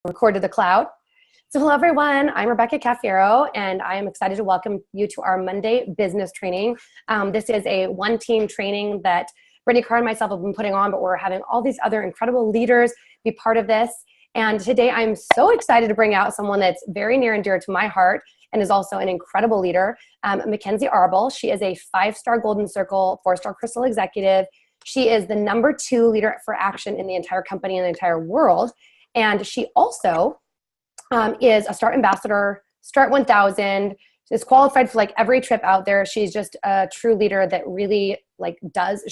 Record to the cloud. So hello everyone, I'm Rebecca Cafiero and I am excited to welcome you to our Monday business training. This is a one-team training that Brittany Carr and myself have been putting on, but we're having all these other incredible leaders be part of this. And today I'm so excited to bring out someone that's very near and dear to my heart and is also an incredible leader, Mackenzie Arball. She is a 5-star Golden Circle, 4-star Crystal Executive. She is the #2 leader for action in the entire company and the entire world. And she also is a START ambassador, START 1000, is qualified for like every trip out there. She's just a true leader that really does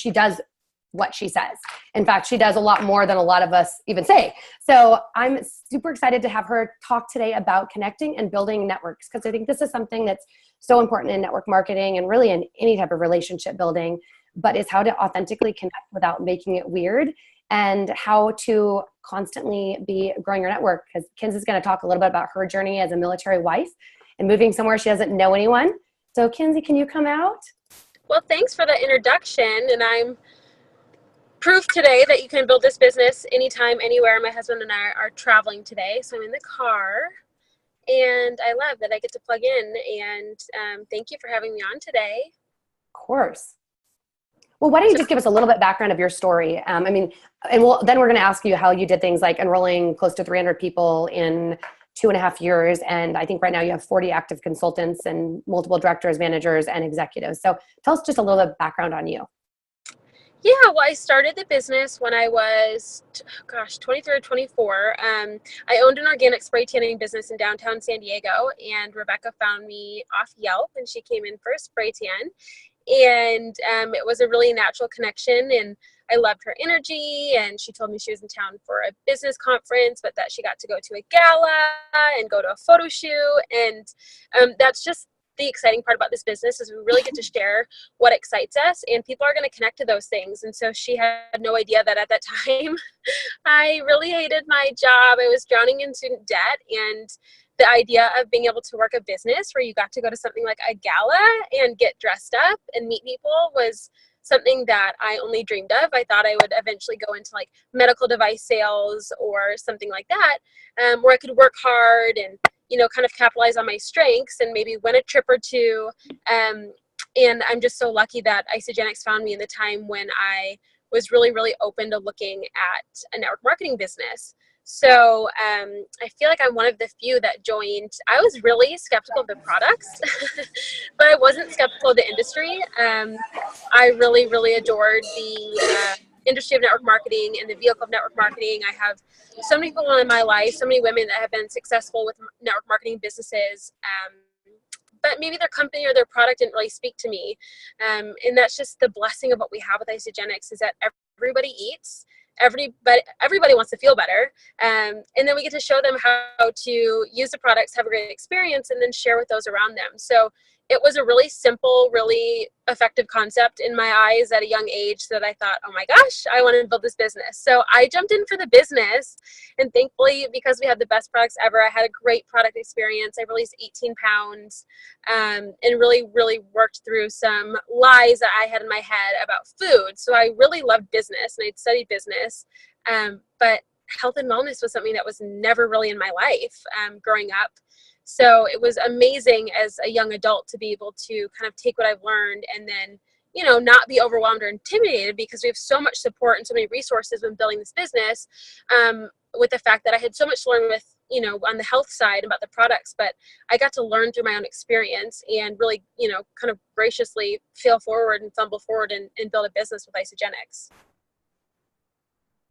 what she says. In fact, she does a lot more than a lot of us even say. So I'm super excited to have her talk today about connecting and building networks, because I think this is something that's so important in network marketing and really in any type of relationship building, but it's how to authentically connect without making it weird, and how to constantly be growing your network. Because Kenzie's going to talk a little bit about her journey as a military wife and moving somewhere she doesn't know anyone. So Kenzie, can you come out? Well, thanks for the introduction. And I'm proof today that you can build this business anytime, anywhere. My husband and I are traveling today, so I'm in the car. And I love that I get to plug in. And thank you for having me on today. Of course. Well, why don't you just give us a little bit background of your story? Then we're going to ask you how you did things like enrolling close to 300 people in 2.5 years. And I think right now you have 40 active consultants and multiple directors, managers, and executives. So tell us just a little bit of background on you. Yeah, well, I started the business when I was, 23 or 24. I owned an organic spray tanning business in downtown San Diego, and Rebecca found me off Yelp, and she came in for a spray tan. And it was a really natural connection, and I loved her energy, and she told me she was in town for a business conference, but that she got to go to a gala and go to a photo shoot. And that's just the exciting part about this business, is we really get to share what excites us, and people are going to connect to those things. And so she had no idea that at that time I really hated my job. I was drowning in student debt, and the idea of being able to work a business where you got to go to something like a gala and get dressed up and meet people was something that I only dreamed of. I thought I would eventually go into like medical device sales or something like that, where I could work hard and, kind of capitalize on my strengths and maybe win a trip or two. And I'm just so lucky that Isagenix found me in the time when I was really, really open to looking at a network marketing business. So I feel like I'm one of the few that joined. I was really skeptical of the products, but I wasn't skeptical of the industry. I really, really adored the industry of network marketing and the vehicle of network marketing. I have so many people in my life, so many women that have been successful with network marketing businesses, but maybe their company or their product didn't really speak to me. And that's just the blessing of what we have with Isagenix, is that everybody eats. Everybody wants to feel better. And then we get to show them how to use the products, have a great experience, and then share with those around them. So it was a really simple, really effective concept in my eyes at a young age that I thought, oh my gosh, I want to build this business. So I jumped in for the business, and thankfully, because we had the best products ever, I had a great product experience. I released 18 pounds and really, really worked through some lies that I had in my head about food. So I really loved business, and I'd studied business, but health and wellness was something that was never really in my life growing up. So it was amazing as a young adult to be able to kind of take what I've learned and then, not be overwhelmed or intimidated, because we have so much support and so many resources when building this business, with the fact that I had so much to learn with, on the health side about the products, but I got to learn through my own experience and really, kind of graciously fail forward and fumble forward and build a business with Isagenix.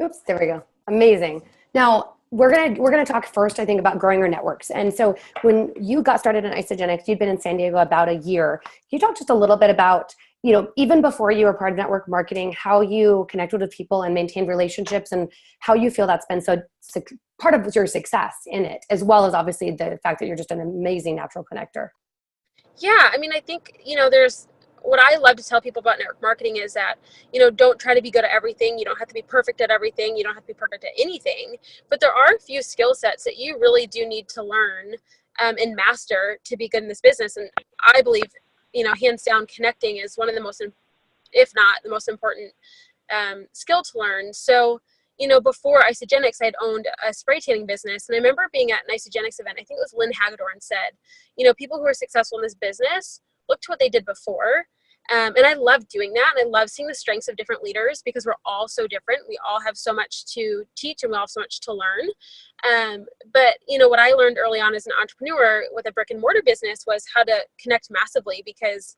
Oops, there we go. Amazing. Now, we're gonna talk first, I think, about growing your networks. And so when you got started in Isagenix, you'd been in San Diego about a year. Can you talk just a little bit about, even before you were part of network marketing, how you connected with people and maintained relationships, and how you feel that's been so part of your success in it, as well as obviously the fact that you're just an amazing natural connector? Yeah, I think, there's what I love to tell people about network marketing is that, don't try to be good at everything. You don't have to be perfect at everything. You don't have to be perfect at anything. But there are a few skill sets that you really do need to learn and master to be good in this business. And I believe, hands down, connecting is one of the most, if not the most important skill to learn. So, before Isogenics, I'd owned a spray tanning business. And I remember being at an Isogenics event, I think it was Lynn Hagedorn said, people who are successful in this business, look to what they did before. And I love doing that. And I love seeing the strengths of different leaders because we're all so different. We all have so much to teach and we all have so much to learn. But what I learned early on as an entrepreneur with a brick and mortar business was how to connect massively because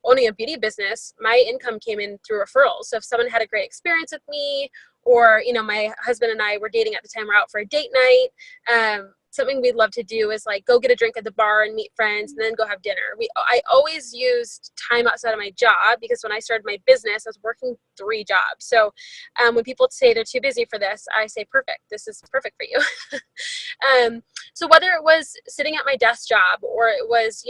owning a beauty business, my income came in through referrals. So if someone had a great experience with me, or, my husband and I were dating at the time, we're out for a date night. Something we'd love to do is like go get a drink at the bar and meet friends and then go have dinner. I always used time outside of my job because when I started my business, I was working 3 jobs. So when people say they're too busy for this, I say, perfect. This is perfect for you. So whether it was sitting at my desk job or it was,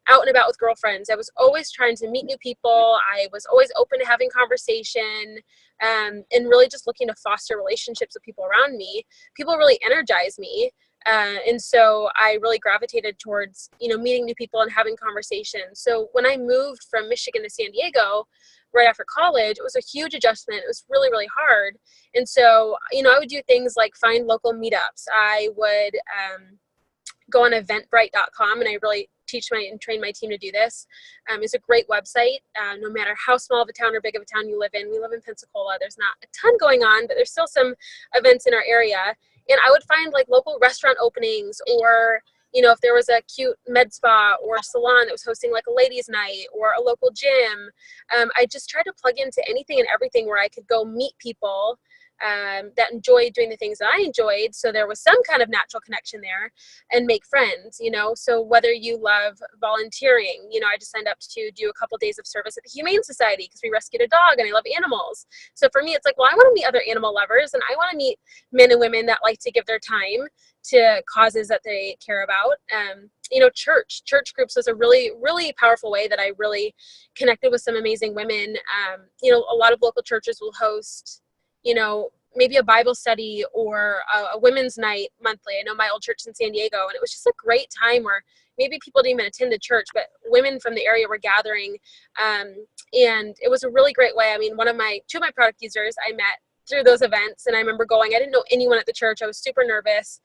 out and about with girlfriends, I was always trying to meet new people. I was always open to having conversation and really just looking to foster relationships with people around me. People really energize me. And so I really gravitated towards, meeting new people and having conversations. So when I moved from Michigan to San Diego right after college, it was a huge adjustment. It was really, really hard. And so, I would do things like find local meetups. I would go on eventbrite.com, and I really teach and train my team to do this. It's a great website. No matter how small of a town or big of a town you live in. We live in Pensacola. There's not a ton going on, but there's still some events in our area. And I would find like local restaurant openings or, if there was a cute med spa or salon that was hosting like a ladies' night or a local gym, I just tried to plug into anything and everything where I could go meet people that enjoyed doing the things that I enjoyed. So there was some kind of natural connection there and make friends, so whether you love volunteering, I just signed up to do a couple days of service at the Humane Society because we rescued a dog and I love animals. So for me, it's like, well, I want to meet other animal lovers and I want to meet men and women that like to give their time to causes that they care about. Church groups was a really, really powerful way that I really connected with some amazing women. A lot of local churches will host maybe a Bible study or a women's night monthly. I know my old church in San Diego, and it was just a great time where maybe people didn't even attend the church, but women from the area were gathering. And it was a really great way. I mean, two of my product users I met through those events, and I remember going, I didn't know anyone at the church. I was super nervous.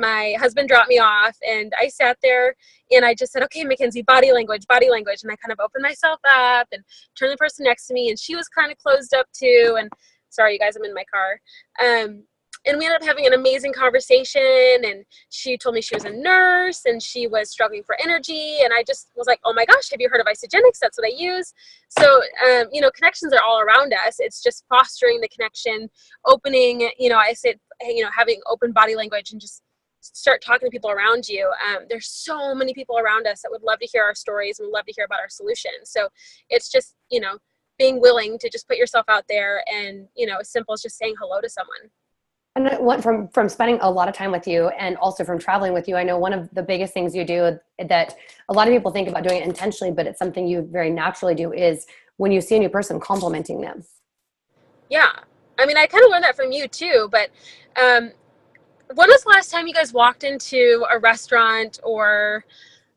My husband dropped me off and I sat there and I just said, okay, Mackenzie, body language. And I kind of opened myself up and turned the person next to me, and she was kind of closed up too. And sorry, you guys, I'm in my car. And we ended up having an amazing conversation, and she told me she was a nurse and she was struggling for energy. And I just was like, oh my gosh, have you heard of Isogenics? That's what I use. So, connections are all around us. It's just fostering the connection, opening, I said, having open body language and just start talking to people around you. There's so many people around us that would love to hear our stories and would love to hear about our solutions. So it's just, being willing to just put yourself out there and, as simple as just saying hello to someone. And I went from spending a lot of time with you and also from traveling with you. I know one of the biggest things you do that a lot of people think about doing it intentionally, but it's something you very naturally do, is when you see a new person, complimenting them. Yeah. I mean, I kind of learned that from you too, but when was the last time you guys walked into a restaurant or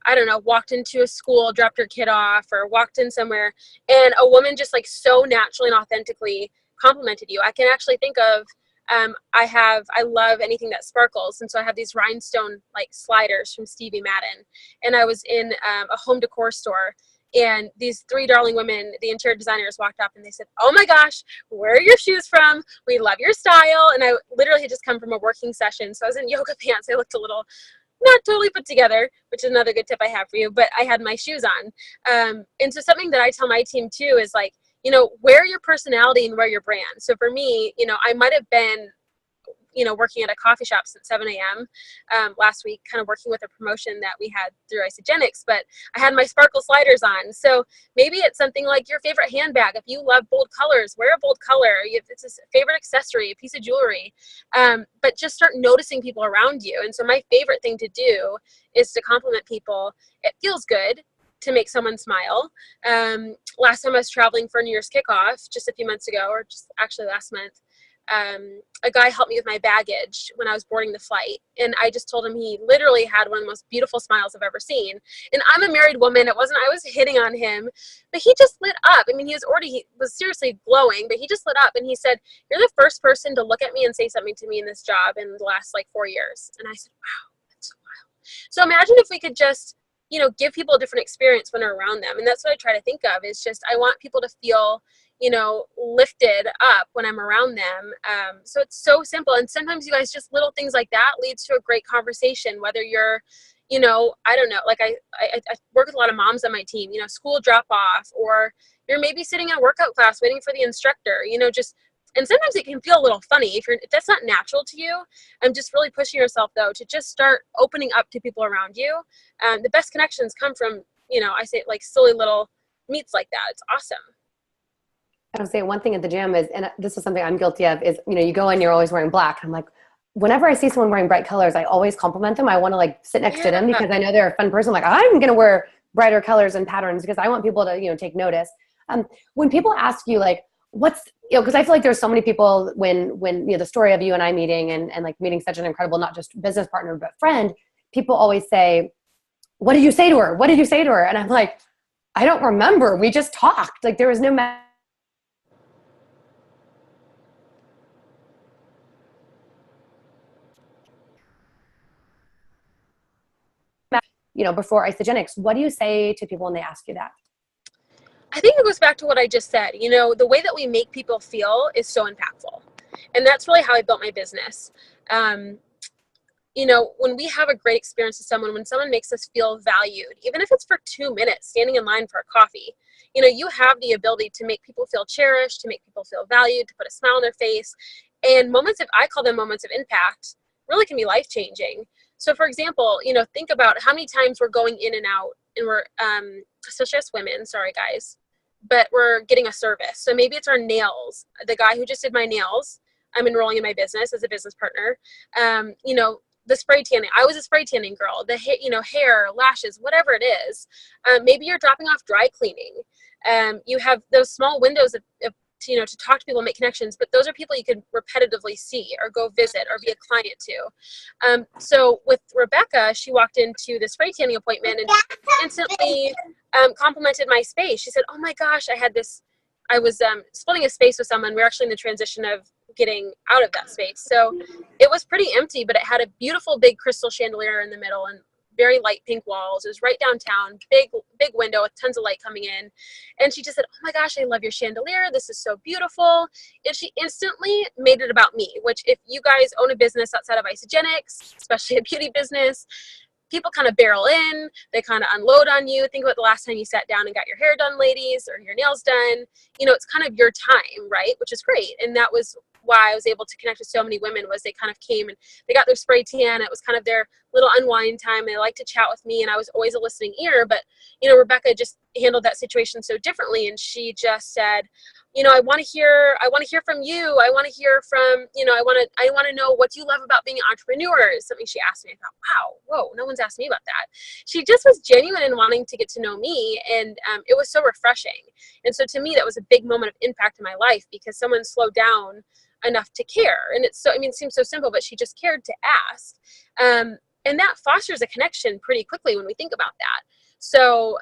I don't know, walked into a school, dropped your kid off, or walked in somewhere and a woman just like so naturally and authentically complimented you? I can actually think of, I love anything that sparkles. And so I have these rhinestone like sliders from Stevie Madden. And I was in a home decor store, and these 3 darling women, the interior designers, walked up and they said, oh my gosh, where are your shoes from? We love your style. And I literally had just come from a working session. So I was in yoga pants. I looked a little not totally put together, which is another good tip I have for you, but I had my shoes on. And so something that I tell my team too is like, wear your personality and wear your brand. So for me, I might have been, working at a coffee shop since 7 a.m. Last week, kind of working with a promotion that we had through Isogenics, but I had my sparkle sliders on. So maybe it's something like your favorite handbag. If you love bold colors, wear a bold color. If it's a favorite accessory, a piece of jewelry, but just start noticing people around you. And so my favorite thing to do is to compliment people. It feels good to make someone smile. Last time I was traveling for New Year's kickoff, just a few months ago, or just actually last month, a guy helped me with my baggage when I was boarding the flight. And I just told him he literally had one of the most beautiful smiles I've ever seen. And I'm a married woman. It wasn't, I was hitting on him, but he just lit up. I mean, he was seriously glowing, but he just lit up. And he said, "You're the first person to look at me and say something to me in this job in the last like 4 years." And I said, wow, that's so wild. So imagine if we could just, give people a different experience when we're around them. And that's what I try to think of is just, I want people to feel, lifted up when I'm around them. So it's so simple. And sometimes you guys, just little things like that leads to a great conversation, whether you're, I don't know, like I work with a lot of moms on my team, school drop off, or you're maybe sitting in a workout class waiting for the instructor, and sometimes it can feel a little funny if that's not natural to you. I'm just really pushing yourself though, to just start opening up to people around you. The best connections come from, I say like silly little meets like that. It's awesome. I would say one thing at the gym is, and this is something I'm guilty of, is, you go in, you're always wearing black. I'm like, whenever I see someone wearing bright colors, I always compliment them. I want to like sit next to them because I know they're a fun person. Like, I'm going to wear brighter colors and patterns because I want people to, take notice. When people ask you like, what's, because I feel like there's so many people when, the story of you and I meeting and like meeting such an incredible, not just business partner, but friend, people always say, "What did you say to her? What did you say to her?" And I'm like, I don't remember. We just talked. Like there was no before Isogenics. What do you say to people when they ask you that? I think it goes back to what I just said. The way that we make people feel is so impactful. And that's really how I built my business. When we have a great experience with someone, when someone makes us feel valued, even if it's for 2 minutes standing in line for a coffee, you have the ability to make people feel cherished, to make people feel valued, to put a smile on their face. And I call them moments of impact, really can be life-changing. So for example, think about how many times we're going in and out and we're, especially as women, sorry guys, but we're getting a service. So maybe it's our nails. The guy who just did my nails, I'm enrolling in my business as a business partner. The spray tanning. I was a spray tanning girl. The hair, lashes, whatever it is. Maybe you're dropping off dry cleaning. You have those small windows of to talk to people, make connections, but those are people you can repetitively see or go visit or be a client to. So with Rebecca, she walked into the spray tanning appointment and instantly complimented my space. She said, "Oh my gosh, I was splitting a space with someone. We're actually in the transition of getting out of that space. So it was pretty empty, but it had a beautiful big crystal chandelier in the middle and very light pink walls. It was right downtown, big window with tons of light coming in." And she just said, "Oh my gosh, I love your chandelier. This is so beautiful." And she instantly made it about me, which if you guys own a business outside of Isogenics, especially a beauty business, people kind of barrel in, they kind of unload on you. Think about the last time you sat down and got your hair done, ladies, or your nails done. It's kind of your time, right? Which is great. And that was why I was able to connect with so many women, was they kind of came and they got their spray tan. It was kind of their little unwind time. They liked to chat with me and I was always a listening ear. But, Rebecca just handled that situation so differently. And she just said, I want to hear from you. I want to hear from, I want to know what you love about being an entrepreneur, is something she asked me. I thought, wow, whoa, no one's asked me about that. She just was genuine in wanting to get to know me. And it was so refreshing. And so to me, that was a big moment of impact in my life, because someone slowed down enough to care. And it seems so simple, but she just cared to ask. And that fosters a connection pretty quickly when we think about that. So,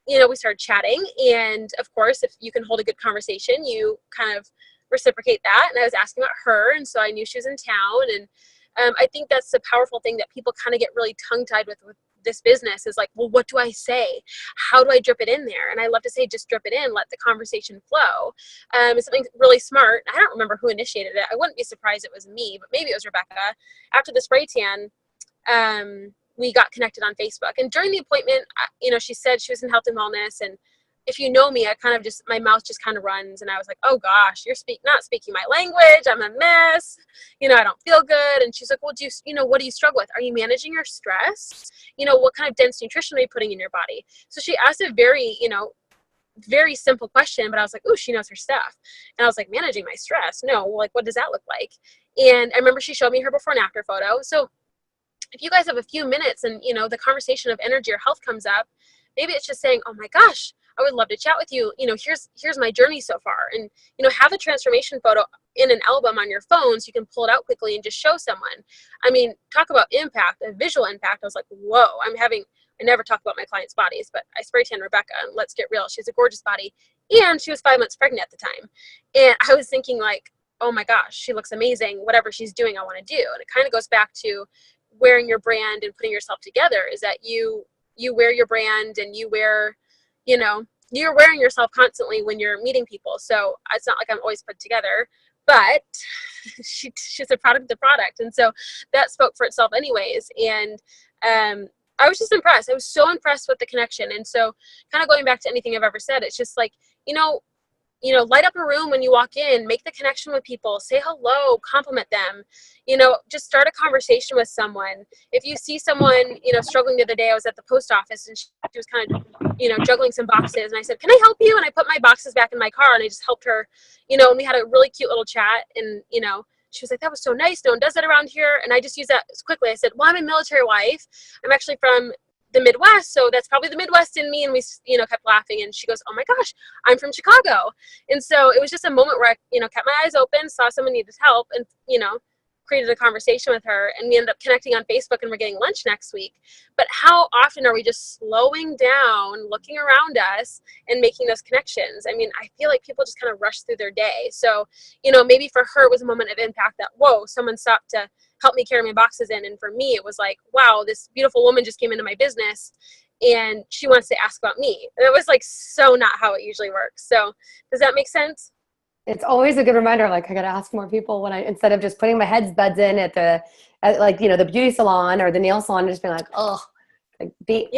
we started chatting, and of course, if you can hold a good conversation, you kind of reciprocate that. And I was asking about her, and so I knew she was in town. And I think that's the powerful thing that people kind of get really tongue-tied with this business, is like, well, what do I say? How do I drip it in there? And I love to say, just drip it in, let the conversation flow. It's something really smart. I don't remember who initiated it. I wouldn't be surprised it was me, but maybe it was Rebecca. After the spray tan, we got connected on Facebook. And during the appointment, she said she was in health and wellness. And if you know me, I kind of my mouth just kind of runs. And I was like, oh gosh, you're not speaking my language. I'm a mess. I don't feel good. And she's like, well, what do you struggle with? Are you managing your stress? What kind of dense nutrition are you putting in your body? So she asked a very, very simple question, but I was like, ooh, she knows her stuff. And I was like, managing my stress? No, like, what does that look like? And I remember she showed me her before and after photo. So if you guys have a few minutes and, the conversation of energy or health comes up, maybe it's just saying, oh my gosh, I would love to chat with you. Here's my journey so far. And, have a transformation photo in an album on your phone so you can pull it out quickly and just show someone. I mean, talk about impact, a visual impact. I was like, whoa, I never talk about my clients' bodies, but I spray tan Rebecca, and let's get real. She has a gorgeous body, and she was 5 months pregnant at the time. And I was thinking like, oh my gosh, she looks amazing. Whatever she's doing, I want to do. And it kind of goes back to wearing your brand and putting yourself together, is that you wear your brand, and you're wearing yourself constantly when you're meeting people. So it's not like I'm always put together, but she's a product of the product. And so that spoke for itself anyways. And I was just impressed. I was so impressed with the connection. And so kind of going back to anything I've ever said, it's just like, light up a room when you walk in, make the connection with people, say hello, compliment them, just start a conversation with someone. If you see someone, struggling the other day, I was at the post office and she was kind of, juggling some boxes, and I said, can I help you? And I put my boxes back in my car, and I just helped her, and we had a really cute little chat, and, she was like, that was so nice. No one does that around here. And I just used that quickly. I said, well, I'm a military wife. I'm actually from the Midwest, so that's probably the Midwest in me. And we, kept laughing, and she goes, oh my gosh, I'm from Chicago. And so it was just a moment where I, kept my eyes open, saw someone needed help, and, created a conversation with her, and we ended up connecting on Facebook, and we're getting lunch next week. But how often are we just slowing down, looking around us, and making those connections? I mean, I feel like people just kind of rush through their day. So, maybe for her it was a moment of impact that, whoa, someone stopped to help me carry my boxes in. And for me, it was like, wow, this beautiful woman just came into my business and she wants to ask about me. And it was like, so not how it usually works. So does that make sense? It's always a good reminder. Like, I got to ask more people instead of just putting my headbuds in at the beauty salon or the nail salon, and just being like, oh, be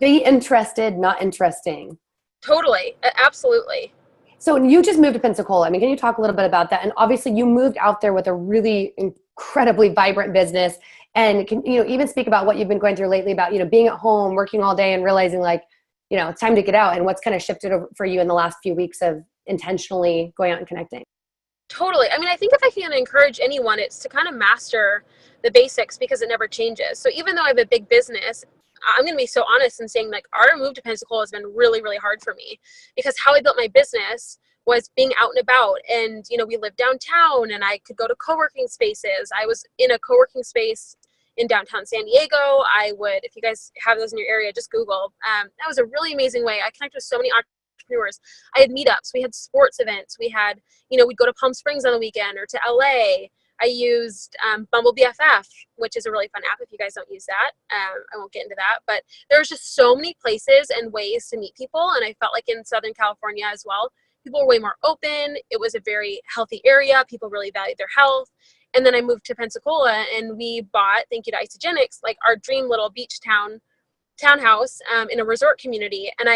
interested, not interesting. Totally. Absolutely. So you just moved to Pensacola. I mean, can you talk a little bit about that? And obviously you moved out there with a really incredibly vibrant business. And can even speak about what you've been going through lately about, being at home, working all day, and realizing like, it's time to get out, and what's kind of shifted for you in the last few weeks of intentionally going out and connecting? Totally. I mean, I think if I can encourage anyone, it's to kind of master the basics, because it never changes. So even though I have a big business, I'm going to be so honest in saying like our move to Pensacola has been really, really hard for me, because how I built my business was being out and about. And, we lived downtown, and I could go to co-working spaces. I was in a co-working space in downtown San Diego. If you guys have those in your area, just Google. That was a really amazing way. I connected with so many entrepreneurs. I had meetups. We had sports events. We had, we'd go to Palm Springs on the weekend or to LA. I used Bumble BFF, which is a really fun app if you guys don't use that. I won't get into that. But there's just so many places and ways to meet people. And I felt like in Southern California as well, people were way more open. It was a very healthy area. People really valued their health. And then I moved to Pensacola, and we bought, thank you to Isogenics, like our dream little beach townhouse in a resort community. And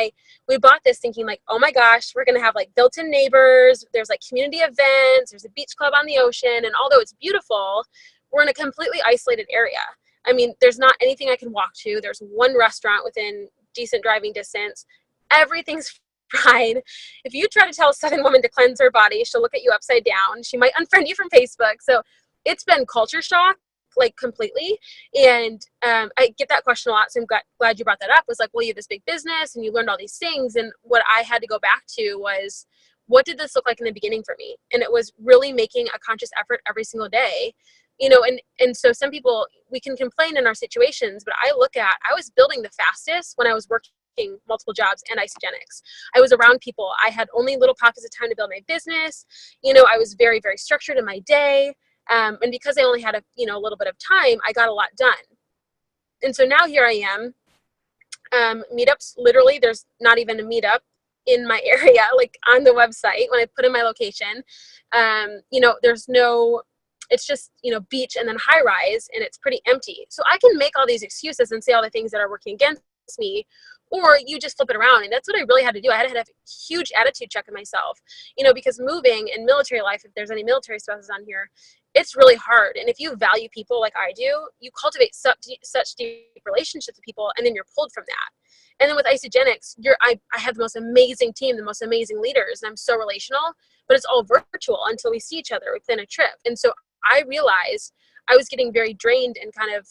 we bought this thinking like, oh my gosh, we're going to have like built-in neighbors. There's like community events. There's a beach club on the ocean. And although it's beautiful, we're in a completely isolated area. I mean, there's not anything I can walk to. There's one restaurant within decent driving distance. Everything's fried. If you try to tell a Southern woman to cleanse her body, she'll look at you upside down. She might unfriend you from Facebook. So it's been culture shock, like completely. And I get that question a lot. So I'm glad you brought that up. Was like, well, you have this big business and you learned all these things. And what I had to go back to was, what did this look like in the beginning for me? And it was really making a conscious effort every single day, and so some people, we can complain in our situations, but I was building the fastest when I was working multiple jobs and Isogenics. I was around people. I had only little pockets of time to build my business. I was very, very structured in my day. And because I only had a little bit of time, I got a lot done. And so now here I am, meetups, literally there's not even a meetup in my area, like on the website when I put in my location. There's no, it's just, beach and then high rise, and it's pretty empty. So I can make all these excuses and say all the things that are working against me, or you just flip it around. And that's what I really had to do. I had to have a huge attitude check of myself, because moving in military life, if there's any military spouses on here, it's really hard. And if you value people like I do, you cultivate such deep relationships with people, and then you're pulled from that. And then with Isogenics, I have the most amazing team, the most amazing leaders, and I'm so relational, but it's all virtual until we see each other within a trip. And so I realized I was getting very drained and kind of,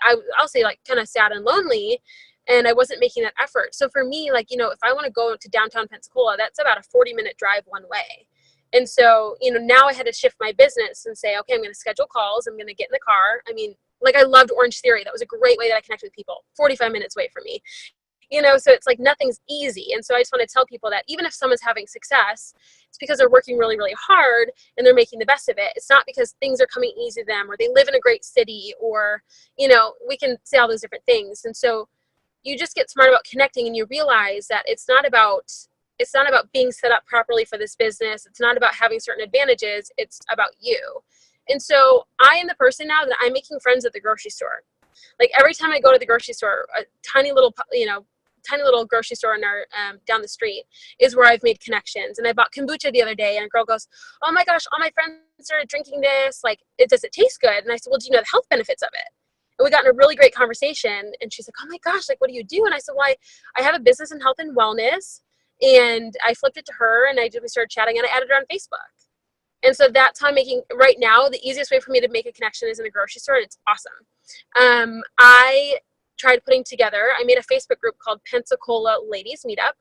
I'll say like kind of sad and lonely, and I wasn't making that effort. So for me, like, if I want to go to downtown Pensacola, that's about a 40-minute drive one way. And so, now I had to shift my business and say, okay, I'm going to schedule calls. I'm going to get in the car. I mean, like, I loved Orange Theory. That was a great way that I connected with people, 45 minutes away from me. So it's like nothing's easy. And so I just want to tell people that even if someone's having success, it's because they're working really, really hard and they're making the best of it. It's not because things are coming easy to them or they live in a great city or, we can say all those different things. And so you just get smart about connecting and you realize that it's not about being set up properly for this business. It's not about having certain advantages. It's about you. And so I am the person now that I'm making friends at the grocery store. Like every time I go to the grocery store, a tiny little grocery store in our down the street is where I've made connections. And I bought kombucha the other day and a girl goes, oh my gosh, all my friends started drinking this. Like, does it taste good? And I said, well, do you know the health benefits of it? And we got in a really great conversation and she's like, oh my gosh, like, what do you do? And I said, well, I have a business in health and wellness. And I flipped it to her and we started chatting and I added her on Facebook. And so that's how I'm making right now. The easiest way for me to make a connection is in a grocery store. And it's awesome. I made a Facebook group called Pensacola Ladies Meetup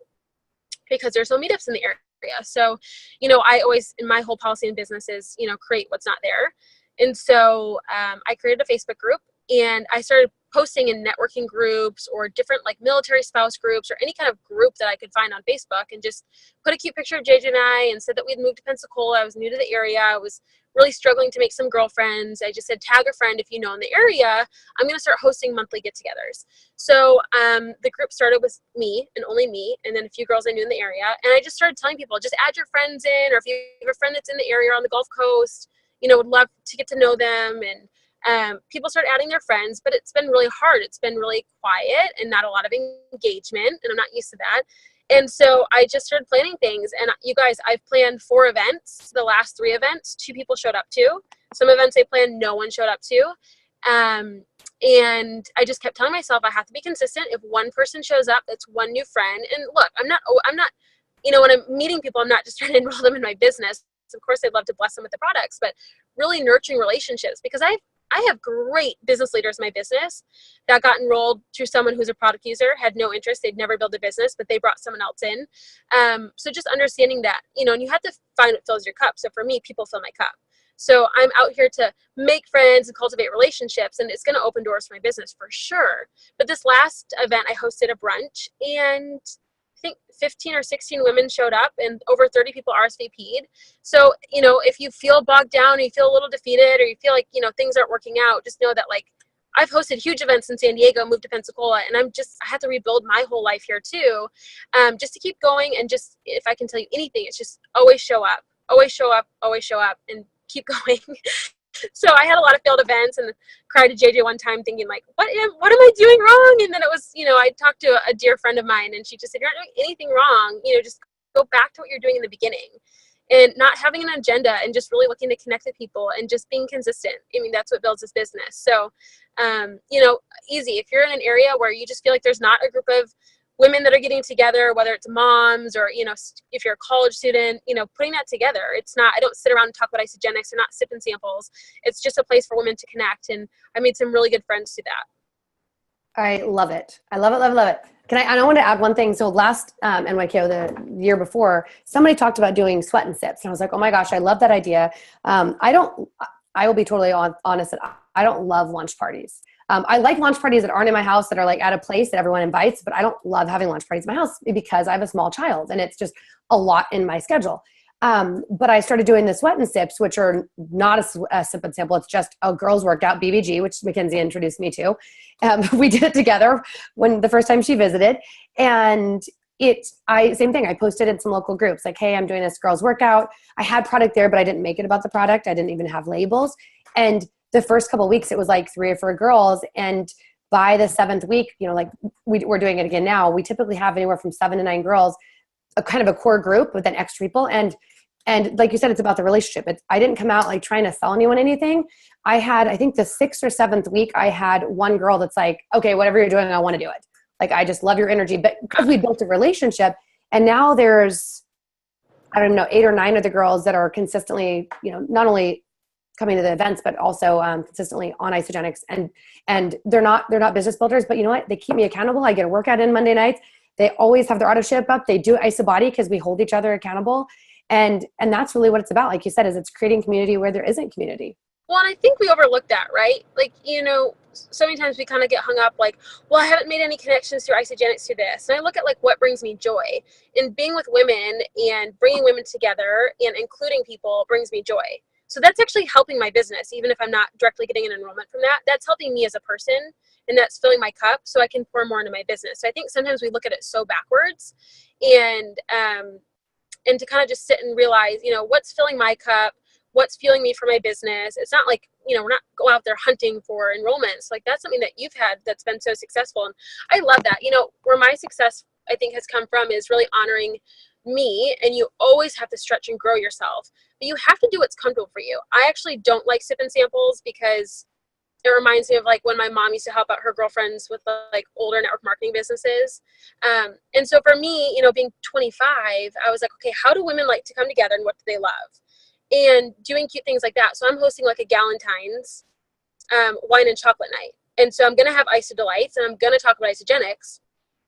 because there's no meetups in the area. So, I always, in my whole policy in business is, create what's not there. And so I created a Facebook group and I started posting in networking groups or different like military spouse groups or any kind of group that I could find on Facebook and just put a cute picture of JJ and I and said that we'd moved to Pensacola. I was new to the area. I was really struggling to make some girlfriends. I just said, tag a friend if you know in the area. I'm going to start hosting monthly get-togethers. So the group started with me and only me and then a few girls I knew in the area. And I just started telling people, just add your friends in, or if you have a friend that's in the area or on the Gulf Coast, would love to get to know them. And people start adding their friends, but it's been really hard. It's been really quiet and not a lot of engagement, and I'm not used to that. And so I just started planning things. And you guys, I've planned 4 events. The last 3 events, 2 people showed up to. Some events I planned, no one showed up to. And I just kept telling myself I have to be consistent. If one person shows up, that's one new friend. And look, I'm not, when I'm meeting people, I'm not just trying to enroll them in my business. Of course, I'd love to bless them with the products, but really nurturing relationships, because I have great business leaders in my business that got enrolled through someone who's a product user, had no interest, they'd never build a business, but they brought someone else in. So just understanding that, and you have to find what fills your cup. So for me, people fill my cup. So I'm out here to make friends and cultivate relationships, and it's going to open doors for my business for sure. But this last event, I hosted a brunch, and I think 15 or 16 women showed up and over 30 people RSVP'd. So, if you feel bogged down or you feel a little defeated or you feel like, things aren't working out, just know that like I've hosted huge events in San Diego, moved to Pensacola, and I had to rebuild my whole life here too, just to keep going. And just, if I can tell you anything, it's just always show up, always show up, always show up, and keep going. So I had a lot of failed events and cried to JJ one time thinking like, what am I doing wrong? And then it was, I talked to a dear friend of mine and she just said, you're not doing anything wrong. Just go back to what you're doing in the beginning, and not having an agenda and just really looking to connect with people and just being consistent. I mean, that's what builds this business. So, easy. If you're in an area where you just feel like there's not a group of women that are getting together, whether it's moms or, if you're a college student, putting that together. It's not, I don't sit around and talk about isogenics or not sipping samples. It's just a place for women to connect. And I made some really good friends through that. I love it. I love it, love it, love it. I want to add one thing. So last NYKO, the year before, somebody talked about doing sweat and sips. And I was like, oh my gosh, I love that idea. I will be totally honest that I don't love lunch parties. I like lunch parties that aren't in my house, that are like at a place that everyone invites, but I don't love having lunch parties in my house because I have a small child and it's just a lot in my schedule. But I started doing the sweat and sips, which are not a sip and sample. It's just a girls workout, BBG, which Mackenzie introduced me to. We did it together the first time she visited. And same thing. I posted in some local groups like, hey, I'm doing this girls workout. I had product there, but I didn't make it about the product. I didn't even have labels. And the first couple of weeks, it was like 3 or 4 girls. And by the 7th week, we're doing it again now. We typically have anywhere from 7 to 9 girls, a kind of a core group with then extra people. And like you said, it's about the relationship. I didn't come out like trying to sell anyone anything. I think the 6th or 7th week, I had one girl that's like, okay, whatever you're doing, I want to do it. Like, I just love your energy. But because we built a relationship, and now there's, I don't know, 8 or 9 of the girls that are consistently, not only coming to the events, but also consistently on Isogenics. And they're not business builders, but you know what? They keep me accountable. I get a workout in Monday nights. They always have their auto ship up. They do IsoBody because we hold each other accountable. And that's really what it's about. Like you said, is it's creating community where there isn't community. Well, and I think we overlook that, right? Like, so many times we kind of get hung up like, well, I haven't made any connections through Isogenics through this. And I look at like what brings me joy, and being with women and bringing women together and including people brings me joy. So that's actually helping my business. Even if I'm not directly getting an enrollment from that, that's helping me as a person, and that's filling my cup so I can pour more into my business. So I think sometimes we look at it so backwards, and to kind of just sit and realize, what's filling my cup, what's fueling me for my business. It's not like, we're not go out there hunting for enrollments. Like that's something that you've had that's been so successful. And I love that. Where my success, I think, has come from is really honoring me. And you always have to stretch and grow yourself, but you have to do what's comfortable for you. I actually don't like sipping samples because it reminds me of like when my mom used to help out her girlfriends with like older network marketing businesses. And so for me, being 25, I was like, okay, how do women like to come together and what do they love? And doing cute things like that. So I'm hosting like a Galentine's wine and chocolate night. And so I'm going to have Iso Delights, and I'm going to talk about Isogenics.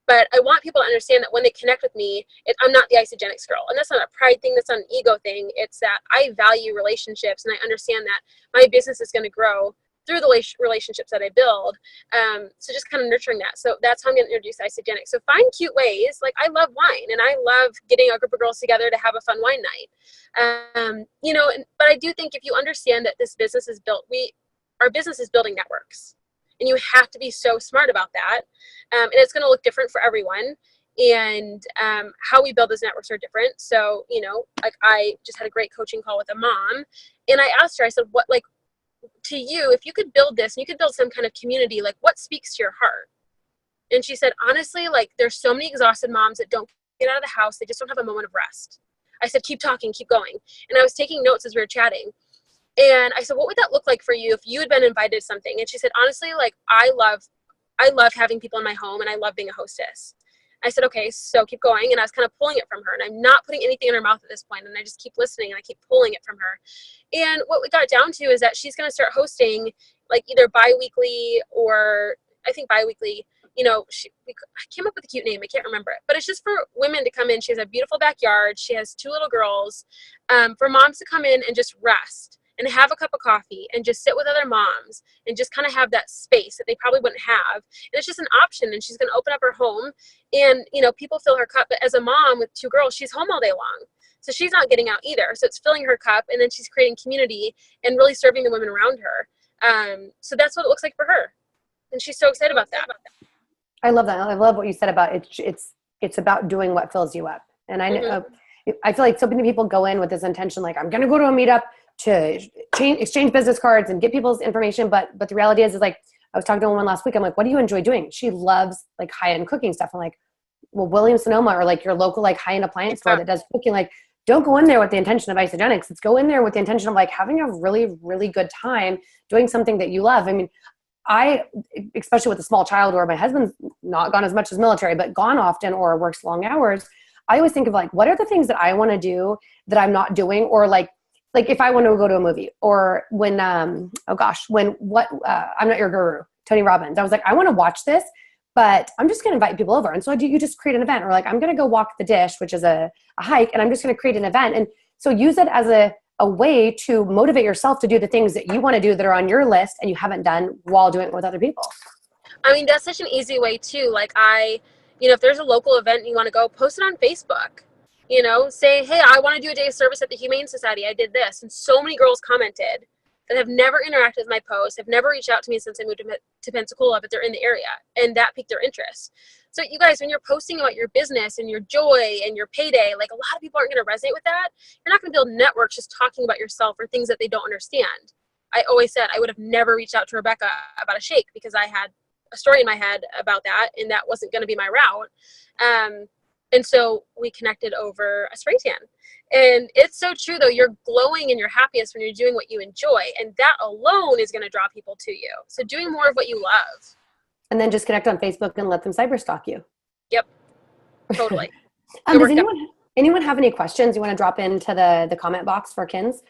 But I want people to understand that when they connect with me, I'm not the Isogenics girl. And that's not a pride thing. That's not an ego thing. It's that I value relationships, and I understand that my business is going to grow through the relationships that I build. So just kind of nurturing that. So that's how I'm going to introduce Isogenics. So find cute ways. Like I love wine, and I love getting a group of girls together to have a fun wine night. But I do think if you understand that this business is built, our business is building networks, and you have to be so smart about that. And it's going to look different for everyone. And how we build those networks are different. So, like I just had a great coaching call with a mom, and I asked her, I said, what, like, to you, if you could build this and you could build some kind of community, like what speaks to your heart? And she said, honestly, like there's so many exhausted moms that don't get out of the house. They just don't have a moment of rest. I said, keep talking, keep going. And I was taking notes as we were chatting. And I said, what would that look like for you if you had been invited to something? And she said, honestly, like I love having people in my home, and I love being a hostess. I said, okay, so keep going. And I was kind of pulling it from her, and I'm not putting anything in her mouth at this point. And I just keep listening, and I keep pulling it from her. And what we got down to is that she's going to start hosting like either bi-weekly, or I think bi-weekly, I came up with a cute name. I can't remember it, but it's just for women to come in. She has a beautiful backyard. She has 2 little girls, for moms to come in and just rest and have a cup of coffee and just sit with other moms and just kind of have that space that they probably wouldn't have. And it's just an option, and she's going to open up her home, and, people fill her cup. But as a mom with 2 girls, she's home all day long. So she's not getting out either. So it's filling her cup, and then she's creating community and really serving the women around her. So that's what it looks like for her. And she's so excited about that. I love that. I love what you said about it's about doing what fills you up. And I know, I feel like so many people go in with this intention, like I'm going to go to a meetup to exchange business cards and get people's information. But the reality is like, I was talking to a woman last week. I'm like, what do you enjoy doing? She loves like high-end cooking stuff. I'm like, well, Williams-Sonoma, or like your local like high-end appliance store that does cooking, like don't go in there with the intention of Isogenics. Let's go in there with the intention of like having a really, really good time doing something that you love. I mean, especially with a small child, or my husband's not gone as much as military, but gone often or works long hours. I always think of like, what are the things that I want to do that I'm not doing? Or like if I want to go to a movie, or when, I'm Not Your Guru, Tony Robbins. I was like, I want to watch this, but I'm just going to invite people over. And so you just create an event, or like, I'm going to go walk the dish, which is a hike, and I'm just going to create an event. And so use it as a way to motivate yourself to do the things that you want to do that are on your list and you haven't done while doing it with other people. I mean, that's such an easy way too. Like if there's a local event and you want to go, post it on Facebook. Say, hey, I want to do a day of service at the Humane Society. I did this. And so many girls commented that have never interacted with my post, have never reached out to me since I moved to Pensacola, but they're in the area, and that piqued their interest. So you guys, when you're posting about your business and your joy and your payday, like a lot of people aren't going to resonate with that. You're not going to build networks just talking about yourself or things that they don't understand. I always said I would have never reached out to Rebecca about a shake because I had a story in my head about that, and that wasn't going to be my route. And so we connected over a spray tan. And it's so true, though. You're glowing and you're happiest when you're doing what you enjoy. And that alone is going to draw people to you. So doing more of what you love. And then just connect on Facebook and let them cyber stalk you. Yep. Totally. Does anyone have any questions you want to drop into the comment box for Kins?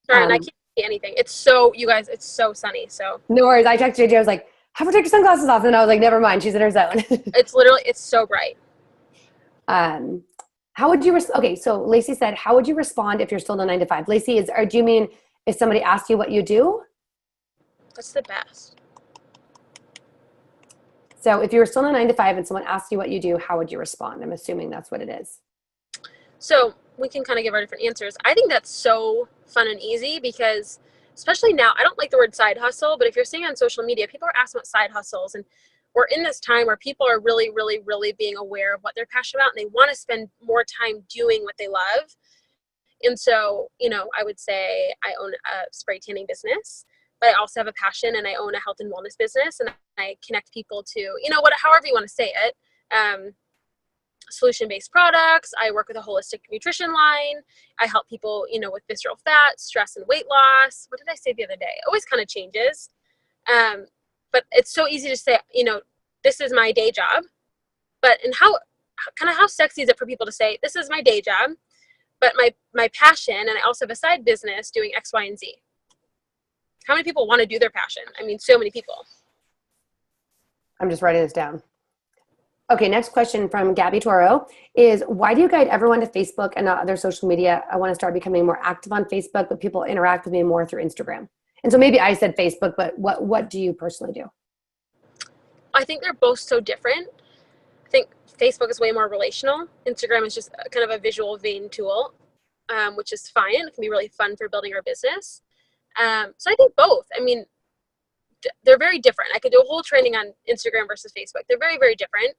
Sure, and I can't anything. It's so, you guys, it's so sunny. So No worries. I texted JJ. I was like, have her take your sunglasses off. And I was like, never mind. She's in her zone. it's literally, it's so bright. How would you, okay. So Lacey said, how would you respond if you're still in a 9 to 5? Lacey, or do you mean if somebody asks you what you do? That's the best. So if you were still in a 9 to 5 and someone asks you what you do, how would you respond? I'm assuming that's what it is. So we can kind of give our different answers. I think that's so fun and easy because especially now, I don't like the word side hustle, but if you're seeing on social media, people are asking about side hustles, and we're in this time where people are really, really, really being aware of what they're passionate about, and they want to spend more time doing what they love. And so, I would say I own a spray tanning business, but I also have a passion, and I own a health and wellness business, and I connect people to, however you want to say it. Solution-based products. I work with a holistic nutrition line. I help people, with visceral fat, stress, and weight loss. What did I say the other day? It always kind of changes. But it's so easy to say, this is my day job. But how sexy is it for people to say, this is my day job, but my passion, and I also have a side business doing X, Y, and Z. How many people want to do their passion? I mean, so many people. I'm just writing this down. Okay, next question from Gabby Toro is, why do you guide everyone to Facebook and not other social media? I want to start becoming more active on Facebook, but people interact with me more through Instagram. And so maybe I said Facebook, but what do you personally do? I think they're both so different. I think Facebook is way more relational. Instagram is just kind of a visual vein tool, which is fine. It can be really fun for building our business. So I think both. I mean, they're very different. I could do a whole training on Instagram versus Facebook. They're very, very different.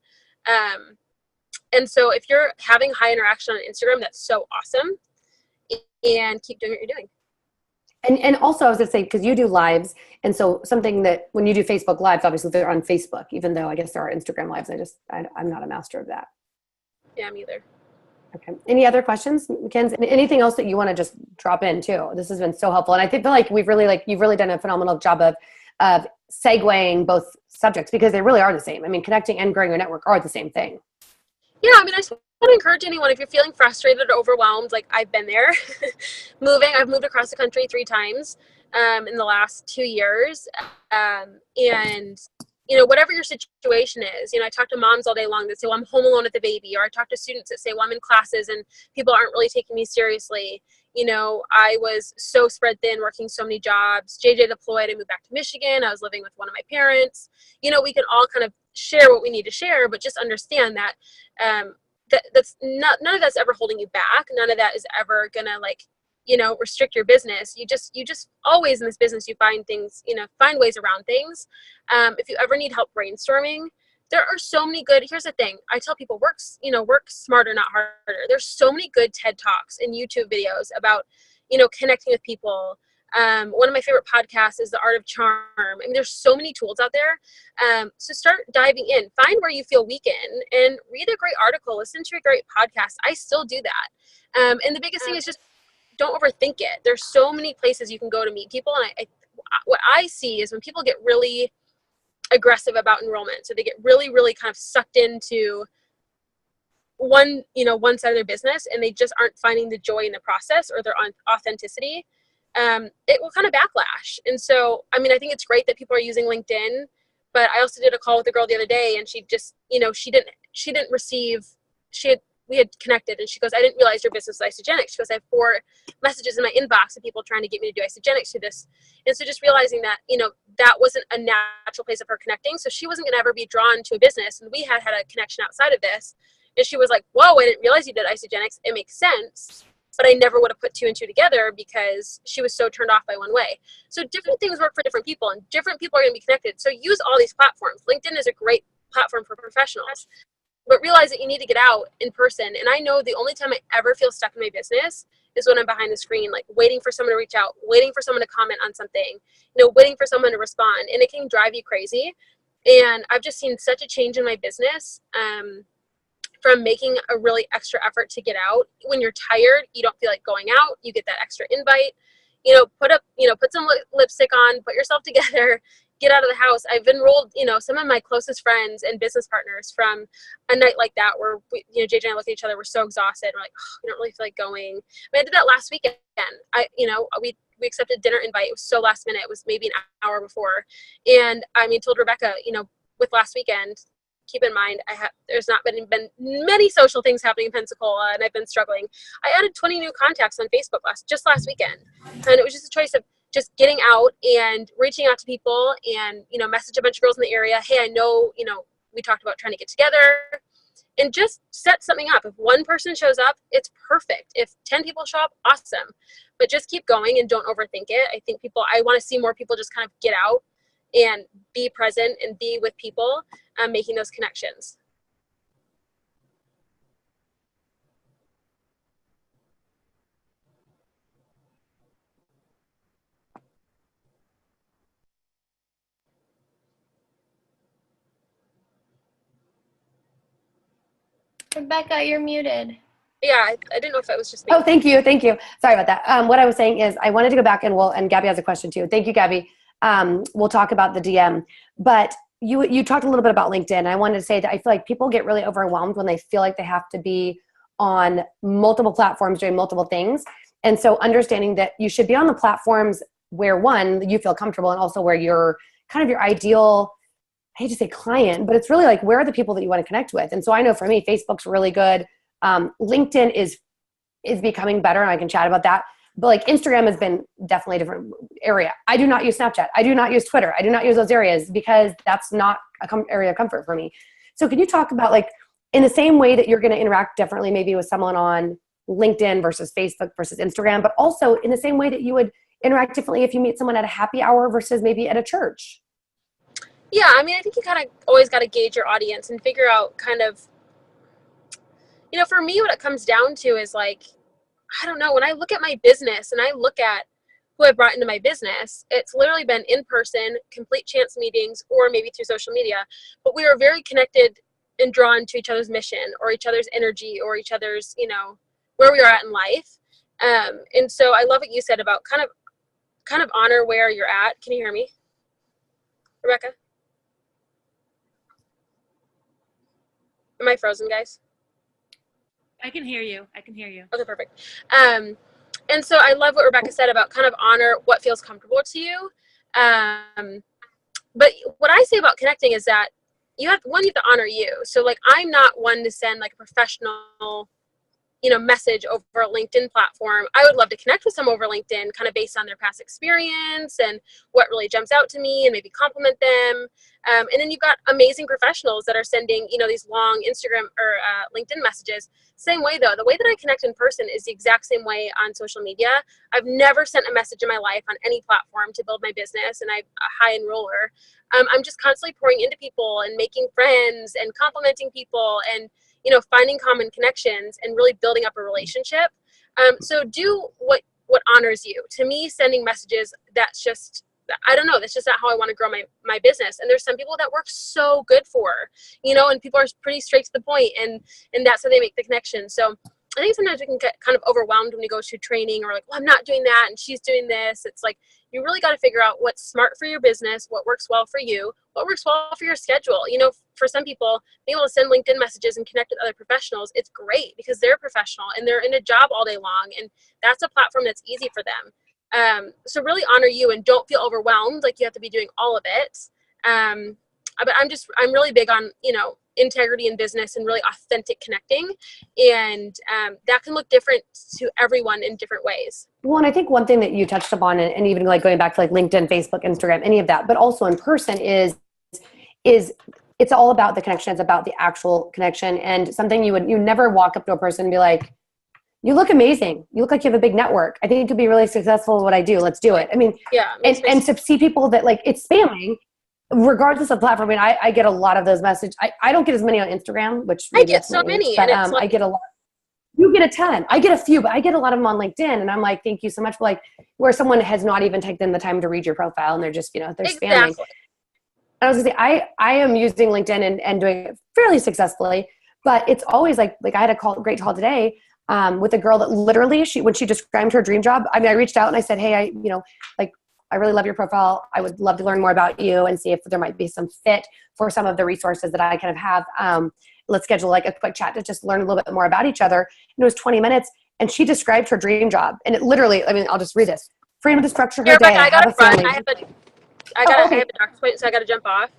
And so if you're having high interaction on Instagram, that's so awesome. And keep doing what you're doing. And also I was going to say, because you do lives, and so something that when you do Facebook lives, obviously they're on Facebook, even though I guess there are Instagram lives. I'm not a master of that. Yeah, me either. Okay. Any other questions, Mackenzie? Anything else that you want to just drop in too? This has been so helpful. And I feel like you've really done a phenomenal job of segueing both subjects, because they really are the same. I mean, connecting and growing your network are the same thing. Yeah, I mean, I just want to encourage anyone, if you're feeling frustrated or overwhelmed, like I've been there, I've moved across the country 3 times in the last 2 years. And, whatever your situation is, I talk to moms all day long that say, well, I'm home alone with the baby. Or I talk to students that say, well, I'm in classes and people aren't really taking me seriously. I was so spread thin, working so many jobs. JJ deployed, I moved back to Michigan. I was living with one of my parents. We can all kind of share what we need to share, but just understand that that's not, none of that's ever holding you back. None of that is ever gonna restrict your business. You just always in this business, you find things, find ways around things. If you ever need help brainstorming, there are so many good, here's the thing. I tell people work smarter, not harder. There's so many good TED Talks and YouTube videos about, connecting with people. One of my favorite podcasts is The Art of Charm. I mean, there's so many tools out there. So start diving in, find where you feel weak in, and read a great article, listen to a great podcast. I still do that. And the biggest thing is just don't overthink it. There's so many places you can go to meet people. And what I see is when people get really aggressive about enrollment, so they get really, really kind of sucked into one side of their business, and they just aren't finding the joy in the process or their authenticity, it will kind of backlash. And so, I mean, I think it's great that people are using LinkedIn, but I also did a call with a girl the other day, and she just, we had connected, and she goes, I didn't realize your business was isogenic. She goes, I have 4 messages in my inbox of people trying to get me to do isogenics to this. And so just realizing that, that wasn't a natural place of her connecting. So she wasn't going to ever be drawn to a business. And we had a connection outside of this. And she was like, whoa, I didn't realize you did isogenics. It makes sense. But I never would have put 2 and 2 together because she was so turned off by one way. So different things work for different people, and different people are going to be connected. So use all these platforms. LinkedIn is a great platform for professionals. But realize that you need to get out in person. And I know the only time I ever feel stuck in my business is when I'm behind the screen, like waiting for someone to reach out, waiting for someone to comment on something, waiting for someone to respond. And it can drive you crazy. And I've just seen such a change in my business from making a really extra effort to get out. When you're tired, you don't feel like going out, you get that extra invite, put some lipstick on, put yourself together, get out of the house. I've enrolled, some of my closest friends and business partners from a night like that where JJ and I looked at each other, we're so exhausted. We're like, oh, we don't really feel like going. I did that last weekend. We we accepted a dinner invite. It was so last minute. It was maybe an hour before. And I mean, told Rebecca, with last weekend, keep in mind, there's not been many social things happening in Pensacola, and I've been struggling. I added 20 new contacts on Facebook last weekend. And it was just a choice of just getting out and reaching out to people and, message a bunch of girls in the area. Hey, I know, we talked about trying to get together, and just set something up. If one person shows up, it's perfect. If 10 people show up, awesome. But just keep going and don't overthink it. I want to see more people just kind of get out and be present and be with people, making those connections. Rebecca, you're muted. Yeah, I didn't know if it was just me. Oh, thank you. Sorry about that. What I was saying is I wanted to go back and Gabby has a question too. Thank you, Gabby. We'll talk about the DM, but you talked a little bit about LinkedIn. I wanted to say that I feel like people get really overwhelmed when they feel like they have to be on multiple platforms doing multiple things. And so understanding that you should be on the platforms where, one, you feel comfortable, and also where you're kind of your ideal, I hate to say client, but it's really like, where are the people that you want to connect with? And so I know for me, Facebook's really good. LinkedIn is becoming better, and I can chat about that. But like Instagram has been definitely a different area. I do not use Snapchat. I do not use Twitter. I do not use those areas because that's not an area of comfort for me. So can you talk about, like, in the same way that you're going to interact differently maybe with someone on LinkedIn versus Facebook versus Instagram, but also in the same way that you would interact differently if you meet someone at a happy hour versus maybe at a church? Yeah, I mean, I think you kind of always got to gauge your audience and figure out kind of, for me, what it comes down to is, like, I don't know, when I look at my business and I look at who I brought into my business, it's literally been in person, complete chance meetings, or maybe through social media. But we are very connected and drawn to each other's mission or each other's energy or each other's, where we are at in life. And so I love what you said about kind of honor where you're at. Can you hear me, Rebecca? Am I frozen, guys? I can hear you. Okay, perfect. And so I love what Rebecca said about kind of honor what feels comfortable to you. But what I say about connecting is that you have to honor you. So, like, I'm not one to send like a professional, message over a LinkedIn platform. I would love to connect with some over LinkedIn, kind of based on their past experience and what really jumps out to me, and maybe compliment them. And then you've got amazing professionals that are sending, these long Instagram or LinkedIn messages. Same way though, the way that I connect in person is the exact same way on social media. I've never sent a message in my life on any platform to build my business, and I'm a high end roller. I'm just constantly pouring into people and making friends and complimenting people and, finding common connections and really building up a relationship. So do what honors you. To me, sending messages, that's just, I don't know, that's just not how I want to grow my business. And there's some people that work so good for, and people are pretty straight to the point, and that's how they make the connection. So I think sometimes we can get kind of overwhelmed when we go to training, or like, well, I'm not doing that and she's doing this. It's like, you really got to figure out what's smart for your business, what works well for you, what works well for your schedule. For some people, being able to send LinkedIn messages and connect with other professionals, it's great because they're professional and they're in a job all day long, and that's a platform that's easy for them. So really honor you and don't feel overwhelmed like you have to be doing all of it. But I'm really big on, integrity in business and really authentic connecting. And that can look different to everyone in different ways. Well, and I think one thing that you touched upon, and even like going back to like LinkedIn, Facebook, Instagram, any of that, but also in person is it's all about the connection. It's about the actual connection, and something you never walk up to a person and be like, you look amazing. You look like you have a big network. I think you could be really successful at what I do. Let's do it. I mean, yeah. And to see people that, like, it's spamming, regardless of platform. I mean, I get a lot of those messages. I don't get as many on Instagram, which I get so many, but and it's like, I get a lot. You get a ton. I get a few, but I get a lot of them on LinkedIn, and I'm like, thank you so much. But like, where someone has not even taken the time to read your profile, and they're just, they're spamming. And I was gonna say, I am using LinkedIn and doing it fairly successfully, but it's always like I had a great call today with a girl that literally, when she described her dream job, I mean, I reached out and I said, hey, I really love your profile. I would love to learn more about you and see if there might be some fit for some of the resources that I kind of have. Let's schedule like a quick chat to just learn a little bit more about each other. And it was 20 minutes, and she described her dream job. And it literally, I mean, I'll just read this. freedom to structure her Yeah, day, Rebecca, I have a gotta run. family. I Okay. have a doctor's appointment, so I gotta jump off.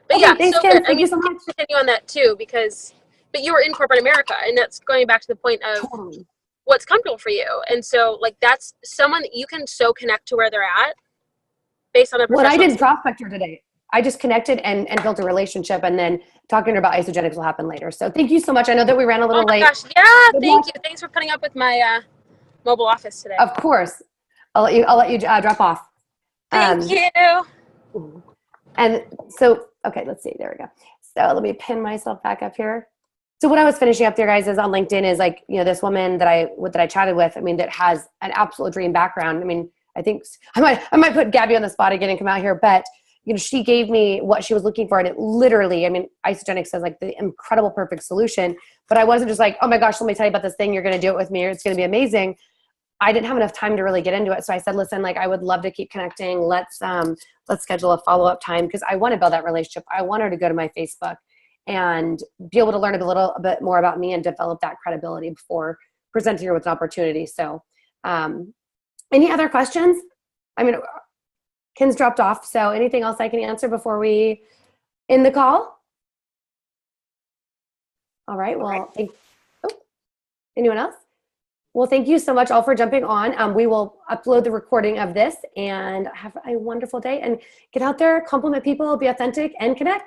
But Okay, yeah, thanks, so Kim. good. I Thank you mean, so we much. can continue on that too, but you were in corporate America, and that's going back to the point of Totally. what's comfortable for you. And so, like, that's someone that you can so connect to where they're at based on a What I professional. didn't prospect her today. I just connected and built a relationship, and then talking to her about isogenics will happen later. So thank you so much. I know that we ran a little Oh my late. gosh, yeah, Good thank luck. you. Thanks for putting up with my mobile office today. Of course. I'll let you drop off. Thank you. And so, okay, let's see. There we go. So let me pin myself back up here. So what I was finishing up there, guys, is on LinkedIn is like, you know, this woman that I chatted with, I mean, that has an absolute dream background. I mean, I think I might put Gabby on the spot again and come out here, but you know, she gave me what she was looking for, and it literally, I mean, Isogenics says like the incredible perfect solution, but I wasn't just like, oh my gosh, let me tell you about this thing. You're going to do it with me, or it's going to be amazing. I didn't have enough time to really get into it. So I said, listen, like I would love to keep connecting. Let's schedule a follow-up time, because I want to build that relationship. I want her to go to my Facebook and be able to learn a little bit more about me and develop that credibility before presenting her with an opportunity. So any other questions? I mean, Ken's dropped off. So anything else I can answer before we end the call? All right. Well, anyone else? Well, thank you so much all for jumping on. We will upload the recording of this, and have a wonderful day, and get out there, compliment people, be authentic, and connect.